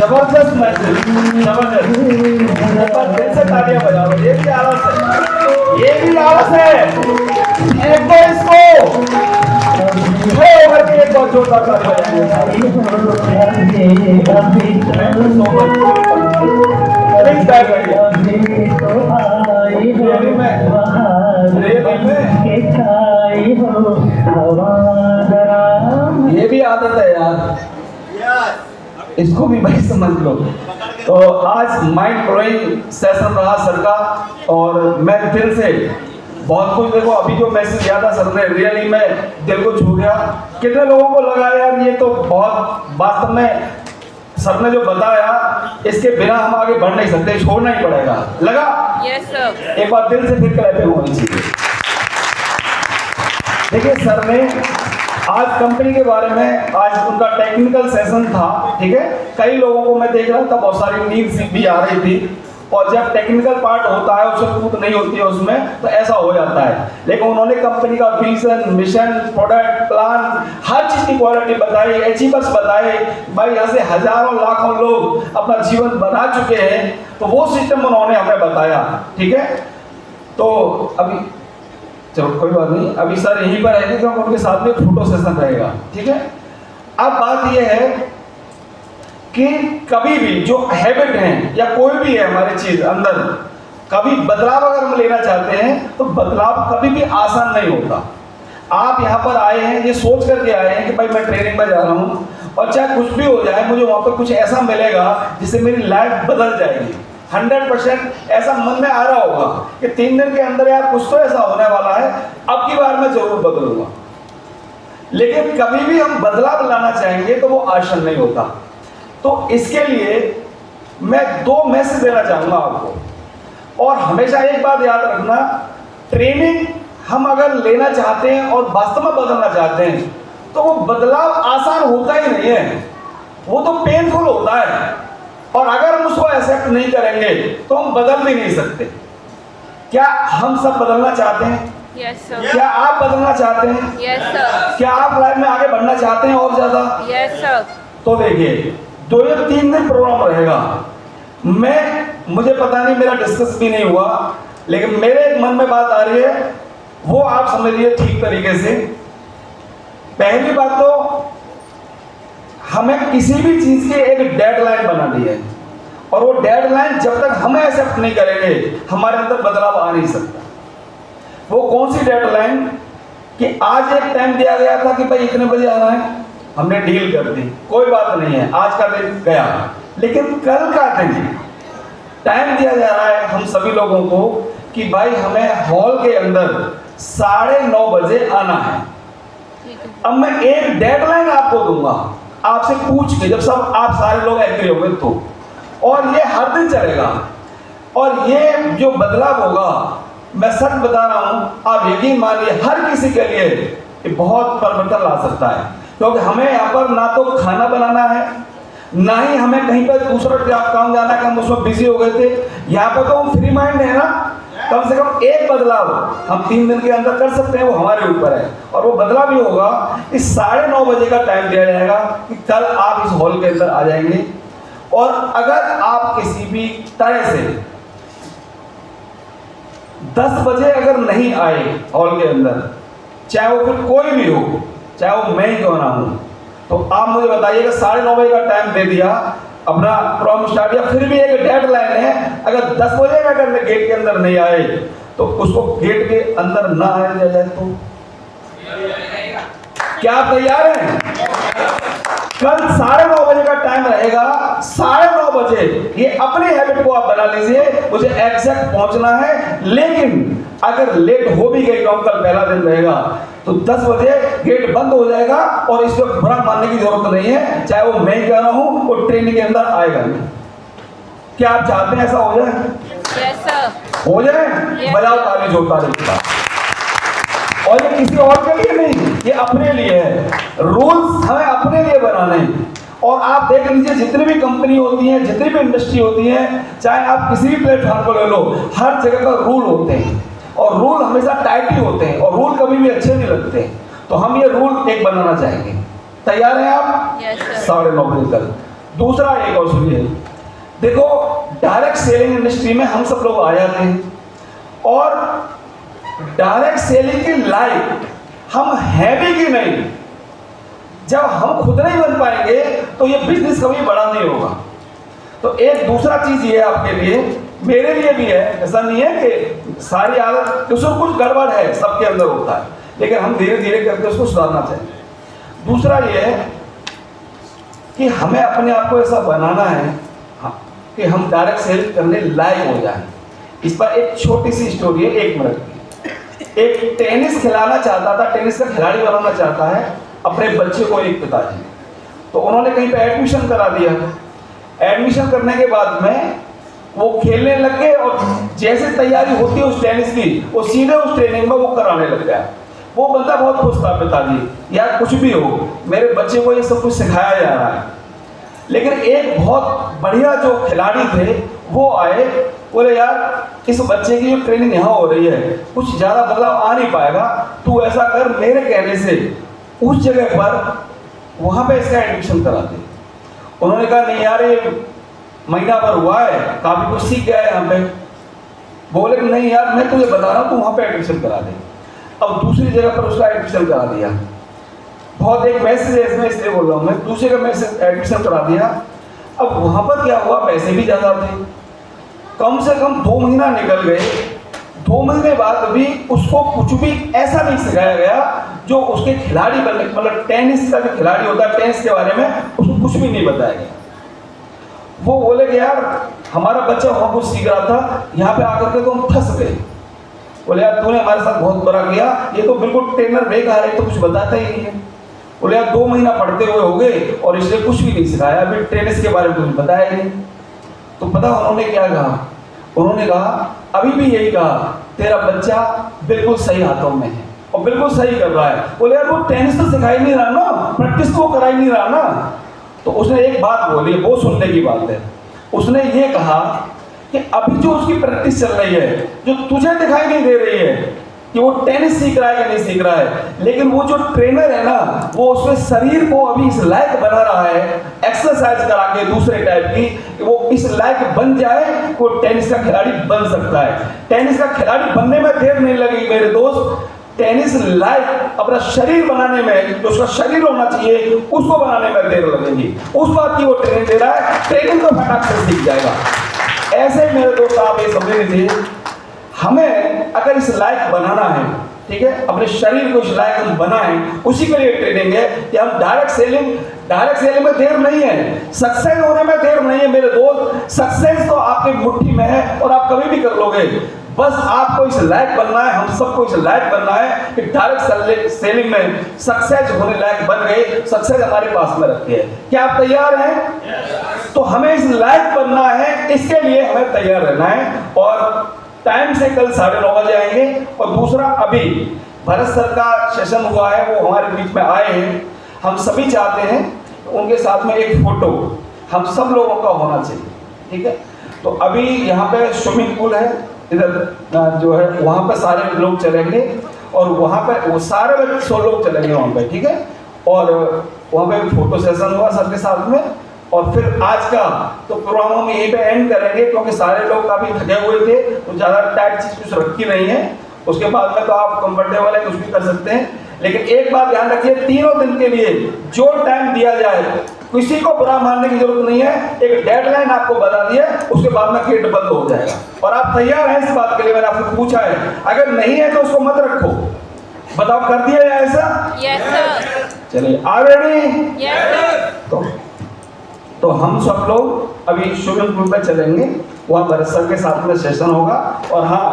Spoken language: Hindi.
जबरदस्त मैसेज, जबरदस्त। एक बार दिल से तालियां बजा लो। ये भी आवाज है, ये भी आवाज है। एक बार इसको होकर के एक बार जोरदार तालियां ये भी आदत है यार, इसको भी भाई समझ लो। तो आज माइंड ब्लोइंग सेशन रहा सर का, और मैं दिल से बहुत कुछ, देखो अभी जो मैसेज दिया था सर ने, रियली में दिल को छू गया। कितने लोगों को लगा यार ये तो बहुत, वास्तव में सर ने जो बताया इसके बिना हम आगे बढ़ नहीं सकते, छोड़ना ही पड़ेगा। लगा? Yes sir. एक बार दिल से फिर क्लैपिंग होनी चाहिए। देखिए सर ने आज कंपनी के बारे में, आज उनका टेक्निकल सेशन था, ठीक है। कई लोगों को मैं देख रहा था बहुत सारी नींद भी आ रही थी, और जब टेक्निकल पार्ट होता है उसमें कूद नहीं होती है उसमें, तो ऐसा हो जाता है। लेकिन उन्होंने कंपनी का विजन, मिशन, प्रोडक्ट, प्लान, हर चीज की क्वालिटी बताई, अचीवर्स बताए। भाई यहाँ से हजारों लाखों लोग अपना जीवन बना चुके हैं, तो वो सिस्टम उन्होंने हमें बताया, ठीक है। तो अभी चलो कोई बात नहीं, अभी सर यहीं पर रहेंगे क्योंकि उनके साथ में फोटो सेशन रहेगा, ठीक है। अब बात यह है कि कभी भी जो हैबिट है या कोई भी है हमारी चीज अंदर, कभी बदलाव अगर हम लेना चाहते हैं तो बदलाव कभी भी आसान नहीं होता। आप यहाँ पर आए हैं ये सोच करके आए हैं कि भाई मैं ट्रेनिंग में जा रहा हूँ, और चाहे कुछ भी हो जाए मुझे वहाँ पर कुछ ऐसा मिलेगा जिससे मेरी लाइफ बदल जाएगी। 100% ऐसा मन में आ रहा होगा कि 3 दिन के अंदर यार कुछ तो ऐसा होने वाला है, अब की बार मैं जरूर बदलूंगा। लेकिन कभी भी हम बदलाव लाना चाहेंगे तो वो आसान नहीं होता। तो इसके लिए मैं 2 मैसेज देना चाहूंगा आपको। और हमेशा एक बात याद रखना, ट्रेनिंग हम अगर लेना चाहते हैं और वास्तव में बदलना चाहते हैं तो वो बदलाव आसान होता ही नहीं है, वो तो पेनफुल होता है। और अगर हम उसको एक्सेप्ट नहीं करेंगे तो हम बदल भी नहीं सकते। क्या हम सब बदलना चाहते हैं? Yes sir. क्या आप बदलना चाहते हैं? Yes sir. क्या आप लाइफ में आगे बढ़ना चाहते हैं और ज्यादा? Yes sir. तो देखिए 2 या 3 दिन प्रोग्राम रहेगा। मुझे पता नहीं, मेरा डिस्कस भी नहीं हुआ, लेकिन मेरे मन में बात आ रही है, वो आप समझिए ठीक तरीके से। पहली बात तो हमें किसी भी चीज की एक डेडलाइन बनानी है, और वो डेडलाइन जब तक हम एक्सेप्ट नहीं करेंगे हमारे अंदर बदलाव आ नहीं सकता। वो कौन सी डेडलाइन कि आज एक टाइम दिया गया था कि भाई इतने बजे आना है, हमने डील कर दी, कोई बात नहीं है, आज का दिन गया। लेकिन कल का दिन टाइम दिया जा रहा है हम सभी लोगों को कि भाई हमें हॉल के अंदर 9:30 बजे आना है। अब मैं एक डेडलाइन आपको दूंगा, आपसे पूछ के, जब सब आप सारे लोग एग्री होंगे तो, और ये हर दिन चलेगा। और ये जो बदलाव होगा, मैं सच बता रहा हूं, आप यकीन मानिए हर किसी के लिए ये बहुत परिवर्तन ला सकता है। क्योंकि हमें यहाँ पर ना तो खाना बनाना है, ना ही हमें कहीं पर दूसरा काम जाना है कि हम उसमें बिजी हो गए थे। यहाँ पर तो हम फ्री माइंड है ना, कम से कम एक बदलाव हम 3 दिन के अंदर कर सकते हैं, वो हमारे ऊपर है। और वो बदलाव भी होगा, इस 9:30 बजे का टाइम दिया जाएगा कि कल आप इस हॉल के अंदर आ जाएंगे। और अगर आप किसी भी तरह से 10 बजे अगर नहीं आए हॉल के अंदर, चाहे वो फिर कोई भी हो, चाहे वो मैं ही क्यों ना हूं, तो आप मुझे बताइएगा 9:30 बजे का टाइम दे दिया अपना प्रोग्राम स्टार्ट, या फिर भी एक डेडलाइन है, अगर 10 बजे में अगर गेट के अंदर नहीं आए तो उसको गेट के अंदर ना आने दिया जाए। तो क्या आप तैयार हैं? कल 9:30 बजे का टाइम रहेगा, 9:30 बजे ये अपनी हैबिट को आप बना लीजिए, मुझे एग्जैक्ट पहुंचना है। लेकिन अगर लेट हो भी गई तो कल पहला दिन रहेगा तो 10 बजे गेट बंद हो जाएगा, और इस पर बुरा मानने की जरूरत नहीं है, चाहे वो मैं कह रहा हूं, वो ट्रेनिंग के अंदर आएगा नहीं। क्या आप चाहते हैं ऐसा हो जाए? Yes sir. हो जाए? बजाओ ताली, जोरदार ताली। और ये किसी और के लिए नहीं, ये अपने लिए है। रूल्स हमें अपने लिए बनाने हैं। और आप देख लीजिए जितनी भी कंपनी होती है, जितनी भी इंडस्ट्री होती है, चाहे आप किसी भी प्लेटफॉर्म को ले लो, हर जगह का रूल होते हैं, और रूल हमेशा टाइट ही होते हैं, और रूल कभी भी अच्छे नहीं लगते। तो हम ये रूल एक बनाना चाहेंगे। तैयार हैं आप? Yes sir. 9:30 बजे कल दूसरा एक और सुनिए, देखो डायरेक्ट सेलिंग इंडस्ट्री में हम सब लोग आ जाते हैं और डायरेक्ट सेलिंग की लाइफ हम हैं भी कि नहीं, जब हम खुद नहीं बन पाएंगे तो ये बिजनेस कभी बड़ा नहीं होगा। तो एक दूसरा चीज ये है आपके लिए, मेरे लिए भी है, ऐसा नहीं है कि सारी आदत उसमें कुछ गड़बड़ है, सबके अंदर होता है, लेकिन हम धीरे धीरे करके उसको सुधारना चाहिए। दूसरा ये है कि हमें अपने आप को ऐसा बनाना है कि हम डायरेक्ट सेल करने लायक हो जाएं। इस पर एक छोटी सी स्टोरी है, 1 मिनट की। एक टेनिस खिलाना चाहता था, टेनिस का खिलाड़ी बनाना चाहता है अपने बच्चे को एक पिताजी, तो उन्होंने कहीं पे एडमिशन करा दिया। एडमिशन करने के बाद में वो खेलने लग गए और जैसे तैयारी होती है उस टेनिस की, वो सीधे उस ट्रेनिंग में वो कराने लग गया। वो बंदा बहुत खुश था, पिताजी यार कुछ भी हो मेरे बच्चे को ये सब कुछ सिखाया जा रहा है। लेकिन एक बहुत बढ़िया जो खिलाड़ी थे वो आए, बोले यार इस बच्चे की जो ट्रेनिंग यहाँ हो रही है कुछ ज़्यादा बदलाव आ नहीं पाएगा, तू ऐसा कर मेरे कहने से उस जगह पर वहाँ पे इसका एडमिशन करा दे। उन्होंने कहा नहीं यार ये महीना भर हुआ है, काफ़ी कुछ सीख गया है यहाँ पे। बोले नहीं यार मैं तुझे बता रहा हूँ, तू वहाँ पे एडमिशन करा दे। अब दूसरी जगह पर उसका एडमिशन करा दिया। बहुत एक मैसेज है इसमें, इसलिए बोल रहा हूँ मैं, दूसरे का मैसेज एडमिशन करा दिया। अब वहाँ पर क्या हुआ, पैसे भी ज़्यादा थे, कम से कम 2 महीना निकल गए। 2 महीने बाद भी उसको कुछ भी ऐसा नहीं सिखाया गया जो उसके खिलाड़ी बनने, मतलब टेनिस का जो खिलाड़ी होता है टेनिस के बारे में उसको कुछ भी नहीं बताया गया। वो बोले कि यार हमारा बच्चा वहाँ कुछ सीख रहा था, यहाँ पे आकर के तो हम फंस गए। बोले यार तूने हमारे साथ बहुत बुरा किया, ये तो बिल्कुल ट्रेनर बेकार है, तो कुछ बताता ही नहीं है। बोले यार 2 महीना पढ़ते हुए हो गए और इसने कुछ भी नहीं सिखाया, अभी टेनिस के बारे में कुछ बताया ही नहीं। तो पता उन्होंने क्या कहा, उन्होंने कहा अभी भी यही कहा तेरा बच्चा बिल्कुल सही हाथों में है और बिल्कुल सही कर रहा है। बोले यार वो टेनिस तो सिखा ही नहीं रहा ना, प्रैक्टिस तो करा ही नहीं रहा ना। तो उसने एक बात बोली, वो सुनने की बात है, उसने ये कहा कि अभी जो उसकी प्रैक्टिस चल रही है जो तुझे दिखाई नहीं दे रही है कि वो टेनिस सीख रहा है कि नहीं सीख रहा है, लेकिन वो जो ट्रेनर है ना वो उसके शरीर को अभी इस लायक बना रहा है एक्सरसाइज करा के दूसरे टाइप की, कि वो इस लायक बन जाए वो टेनिस का खिलाड़ी बन सकता है। टेनिस का खिलाड़ी बनने में देर नहीं लगेगी मेरे दोस्त, टेनिस लायक अपना शरीर बनाने में, जो उसका शरीर होना चाहिए उसको बनाने में देर लगेगी। उस बात की वो ट्रेनिंग दे रहा है, ट्रेनिंग तो फटाक से सीख जाएगा। ऐसे मेरे दोस्त आप ये समझ लीजिए, हमें अगर इस लायक बनाना है, ठीक है, अपने शरीर को इस लायक हम बनाएं, उसी के लिए ट्रेनिंग है कि हम डायरेक्ट सेलिंग में देर नहीं है, सक्सेस होने में देर नहीं है मेरे दोस्त। सक्सेस तो आपकी मुट्ठी में है और आप कभी भी कर लोगे, बस आपको इस लायक बनना है, हम सबको इस लायक बनना है कि डायरेक्ट सेलिंग में सक्सेस होने लायक बन गए, सक्सेस हमारे पास में रखी है। क्या आप तैयार हैं? तो हमें इस लायक बनना है, इसके लिए हमें तैयार रहना है और टाइम से कल 9:30 बजे आएंगे। और दूसरा, अभी भरत सर का सेशन हुआ है, वो हमारे बीच में आए हैं, हम सभी चाहते हैं उनके साथ में एक फोटो हम सब लोगों का होना चाहिए, ठीक है। तो अभी यहाँ पे स्विमिंग पूल है, इधर जो है वहाँ पे सारे लोग चलेंगे और वहाँ पे वो सारे 100 लोग चलेंगे वहाँ पे, ठीक है। और वहाँ पे फोटो सेशन हुआ सबके साथ में और फिर आज का तो प्रोग्राम हम यहीं पे एंड करेंगे, क्योंकि सारे लोग काफ़ी थके हुए थे तो ज़्यादा टाइट चीज़ कुछ रखी नहीं है। उसके बाद में तो आप कंफर्टेबल है, कुछ भी कर सकते हैं, लेकिन एक बात ध्यान रखिए, 3 दिन के लिए जो टाइम दिया जाए किसी को बुरा मानने की जरूरत नहीं है। एक डेडलाइन आपको बता दिया, उसके बाद में गेट बंद हो जाएगा और आप तैयार हैं इस बात के लिए? मैंने आपको पूछा है, अगर नहीं है तो उसको मत रखो। बताओ कर दिया या ऐसा? Yes sir. चलिए आगे नहीं Yes sir. तो हम सब लोग अभी स्विमिंग पूल पर चलेंगे, वहाँ भरत सर के साथ में सेशन होगा। और हाँ,